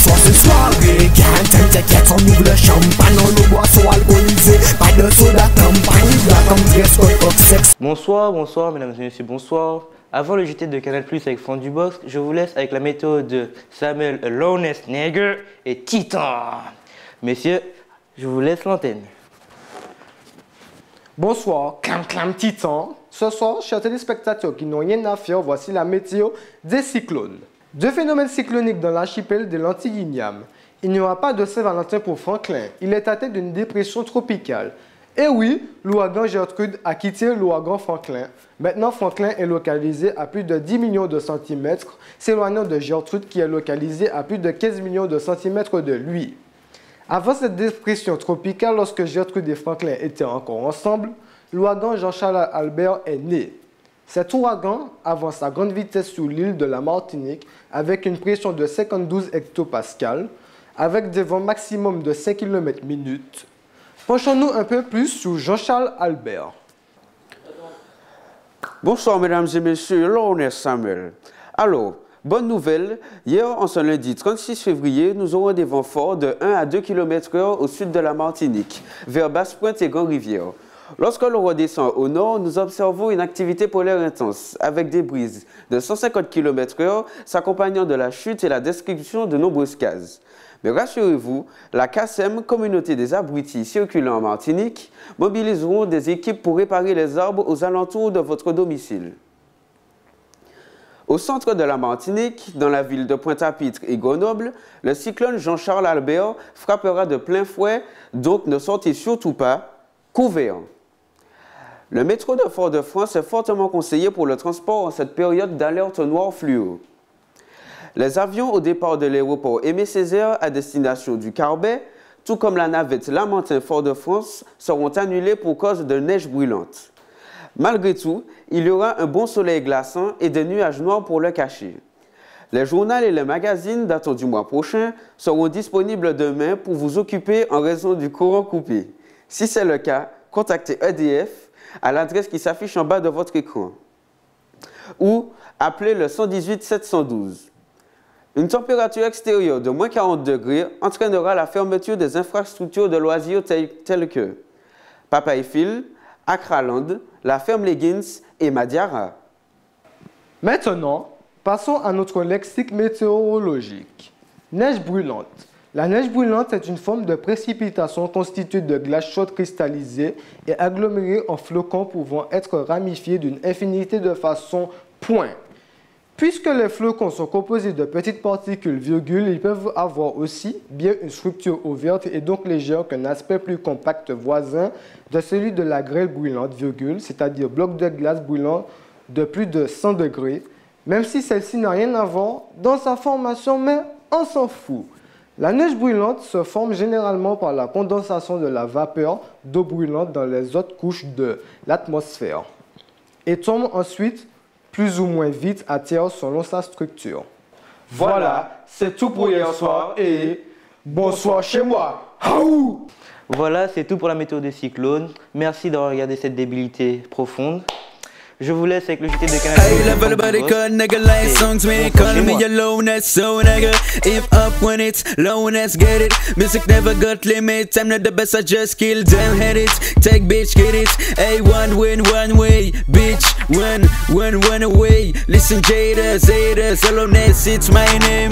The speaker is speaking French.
soir c'est soirée. Can't t'inquiète, on ouvre le champagne, on le boisson alcoolisé. Pas de soda campagne, là comme dress code sexe. Bonsoir mesdames et messieurs, bonsoir. Avant le JT de Canal Plus avec Fond du Box, je vous laisse avec la météo de Samuel Lowness Nigger et Titan. Messieurs, je vous laisse l'antenne. Bonsoir, clam Titan. Ce soir, chers téléspectateurs qui n'ont rien à faire, voici la météo des cyclones. Deux phénomènes cycloniques dans l'archipel de l'Antilles-Igname. Il n'y aura pas de Saint-Valentin pour Franklin. Il est atteint d'une dépression tropicale. Et oui, l'ouragan Gertrude a quitté l'ouragan Franklin. Maintenant, Franklin est localisé à plus de 10 millions de centimètres, s'éloignant de Gertrude qui est localisé à plus de 15 millions de centimètres de lui. Avant cette dépression tropicale, lorsque Gertrude et Franklin étaient encore ensemble, l'ouragan Jean-Charles Albert est né. Cet ouragan avance à grande vitesse sur l'île de la Martinique avec une pression de 52 hectopascales, avec des vents maximum de 5 km/h. Penchons-nous un peu plus sur Jean-Charles Albert. Bonsoir mesdames et messieurs, Lowness Samuel. Alors, bonne nouvelle, hier en ce lundi 36 février, nous aurons des vents forts de 1 à 2 km/h au sud de la Martinique, vers Basse-Pointe et Grand-Rivière. Lorsque l'on redescend au nord, nous observons une activité polaire intense, avec des brises de 150 km/h s'accompagnant de la chute et la destruction de nombreuses cases. Mais rassurez-vous, la CASEM, Communauté des abrutis circulant en Martinique, mobiliseront des équipes pour réparer les arbres aux alentours de votre domicile. Au centre de la Martinique, dans la ville de Pointe-à-Pitre et Grenoble, le cyclone Jean-Charles Albert frappera de plein fouet, donc ne sortez surtout pas couverts. Le métro de Fort-de-France est fortement conseillé pour le transport en cette période d'alerte noire fluo. Les avions au départ de l'aéroport Aimé-Césaire à destination du Carbet, tout comme la navette Lamentin-Fort-de-France, seront annulés pour cause de neige brûlante. Malgré tout, il y aura un bon soleil glaçant et des nuages noirs pour le cacher. Les journaux et les magazines datant du mois prochain seront disponibles demain pour vous occuper en raison du courant coupé. Si c'est le cas, contactez EDF à l'adresse qui s'affiche en bas de votre écran ou appelez le 118 712. Une température extérieure de moins 40 degrés entraînera la fermeture des infrastructures de loisirs telles que Papa et Phil, Accraland, la ferme Leggins et Madiara. Maintenant, passons à notre lexique météorologique. Neige brûlante. La neige brûlante est une forme de précipitation constituée de glace chaude cristallisée et agglomérée en flocons pouvant être ramifiés d'une infinité de façons. Point. Puisque les flocons sont composés de petites particules virgules, ils peuvent avoir aussi bien une structure ouverte et donc légère qu'un aspect plus compact voisin de celui de la grêle brûlante virgule, c'est-à-dire bloc de glace brûlant de plus de 100 degrés, même si celle-ci n'a rien à voir dans sa formation, mais on s'en fout. La neige brûlante se forme généralement par la condensation de la vapeur d'eau brûlante dans les autres couches de l'atmosphère et tombe ensuite plus ou moins vite à terre selon sa structure. Voilà, c'est tout pour hier soir et bonsoir chez moi. Haou! Voilà, c'est tout pour la météo des cyclones. Merci d'avoir regardé cette débilité profonde. Je vous laisse avec le JT de Canal+. Hey, level body cut, nigga, like songs, man. Calling me your lowness, so nigga. If up when it's lowness, get it. Music never got limits. I'm not the best, I just kill them, hit it. Take bitch, get it. Hey, one win, one way. Bitch, one away. Listen, Jada, Zeta, lowness, it's my name.